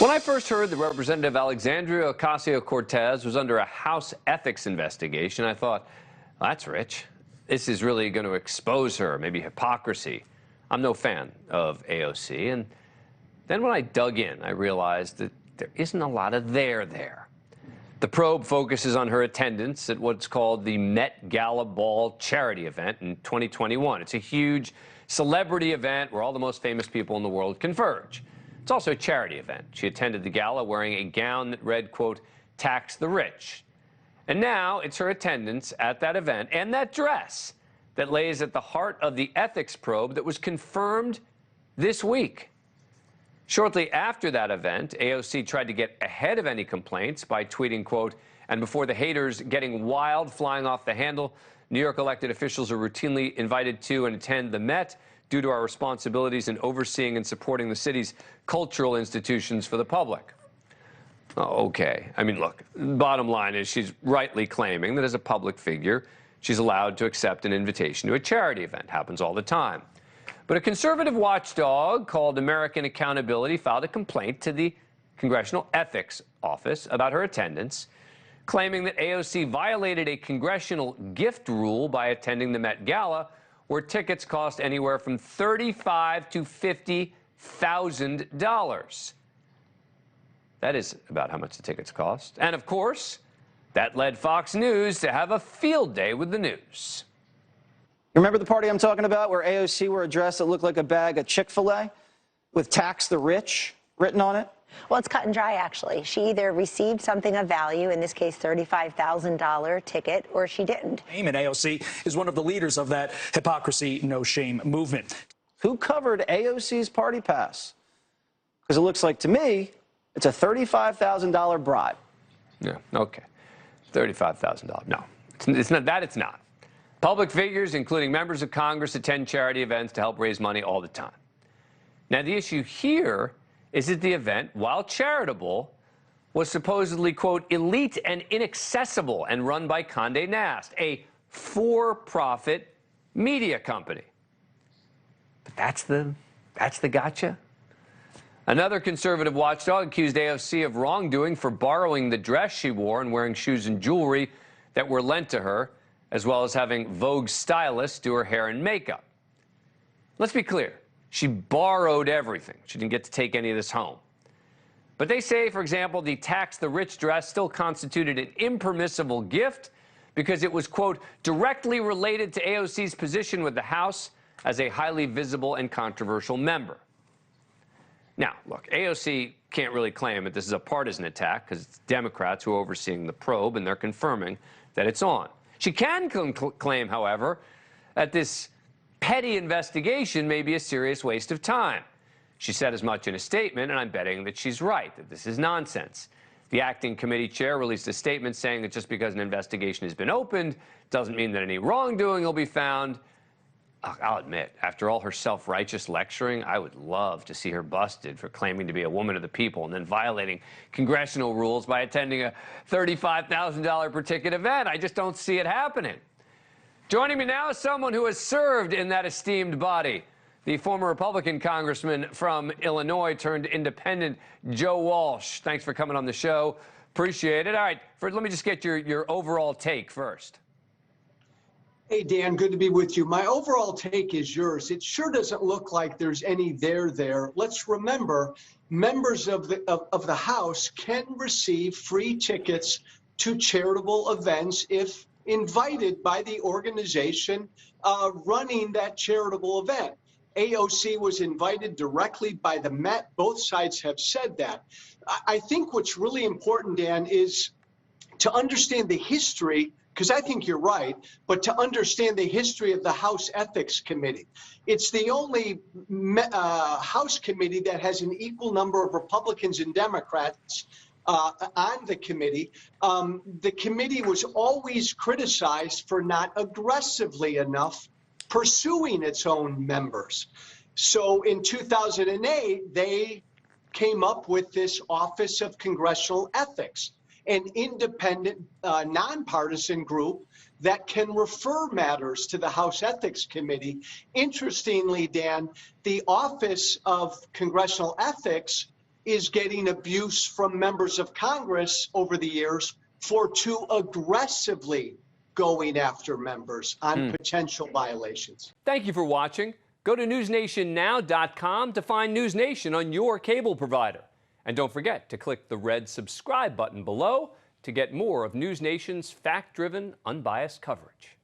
When I first heard that Representative Alexandria Ocasio-Cortez was under a House ethics investigation, I thought, well, that's rich. This is really going to expose her, maybe hypocrisy. I'm no fan of AOC. And then when I dug in, I realized that there isn't a lot of there. The probe focuses on her attendance at what's called the Met Gala Ball charity event in 2021. It's a huge celebrity event where all the most famous people in the world converge. It's also a charity event. She attended the gala wearing a gown that read, quote, "Tax the Rich." And now it's her attendance at that event and that dress that lays at the heart of the ethics probe that was confirmed this week. Shortly after that event, AOC tried to get ahead of any complaints by tweeting, quote, "And before the haters getting wild, flying off the handle, New York elected officials are routinely invited to and attend the Met due to our responsibilities in overseeing and supporting the city's cultural institutions for the public." Oh, okay. I mean, look, bottom line is she's rightly claiming that as a public figure, she's allowed to accept an invitation to a charity event. Happens all the time. But a conservative watchdog called American Accountability filed a complaint to the Congressional Ethics Office about her attendance, claiming that AOC violated a congressional gift rule by attending the Met Gala, where tickets cost anywhere from $35,000 to $50,000. That is about how much the tickets cost. And of course, that led Fox News to have a field day with the news. Remember the party I'm talking about where AOC wore a dress that looked like a bag of Chick-fil-A with "Tax the Rich" written on it? Well, it's cut and dry, actually. She either received something of value, in this case $35,000 ticket, or she didn't. And AOC is one of the leaders of that hypocrisy, no shame movement. Who covered AOC's party pass? Because it looks like to me it's a $35,000 bribe. Yeah, okay. $35,000. No, it's not that. It's not. Public figures, including members of Congress, attend charity events to help raise money all the time. Now, the issue here is that the event, while charitable, was supposedly, quote, elite and inaccessible and run by Condé Nast, a for-profit media company. But that's the gotcha. Another conservative watchdog accused AOC of wrongdoing for borrowing the dress she wore and wearing shoes and jewelry that were lent to her, as well as having Vogue stylists do her hair and makeup. Let's be clear. She borrowed everything. She didn't get to take any of this home. But they say, for example, the "Tax the Rich" dress still constituted an impermissible gift because it was, quote, directly related to AOC's position with the House as a highly visible and controversial member. Now, look, AOC can't really claim that this is a partisan attack because it's Democrats who are overseeing the probe, and they're confirming that it's on. She can claim, however, that this petty investigation may be a serious waste of time. She said as much in a statement, and I'm betting that she's right, that this is nonsense. The acting committee chair released a statement saying that just because an investigation has been opened doesn't mean that any wrongdoing will be found. I'll admit, after all her self-righteous lecturing, I would love to see her busted for claiming to be a woman of the people and then violating congressional rules by attending a $35,000 per ticket event. I just don't see it happening. Joining me now is someone who has served in that esteemed body, the former Republican congressman from Illinois turned independent, Joe Walsh. Thanks for coming on the show. Appreciate it. All right, let me just get your overall take first. Hey, Dan, good to be with you. My overall take is yours. It sure doesn't look like there's any there. Let's remember, members of the House can receive free tickets to charitable events if invited by the organization running that charitable event. AOC was invited directly by the Met. Both sides have said that. I think what's really important, Dan, is to understand the history, because I think you're right, but to understand the history of the House Ethics Committee. It's the only House committee that has an equal number of Republicans and Democrats on the committee. The committee was always criticized for not aggressively enough pursuing its own members. So in 2008, they came up with this Office of Congressional Ethics, an independent, nonpartisan group that can refer matters to the House Ethics Committee. Interestingly, Dan, the Office of Congressional Ethics is getting abuse from members of Congress over the years for too aggressively going after members on potential violations. Thank you for watching. Go to newsnationnow.com to find NewsNation on your cable provider. And don't forget to click the red subscribe button below to get more of NewsNation's fact-driven, unbiased coverage.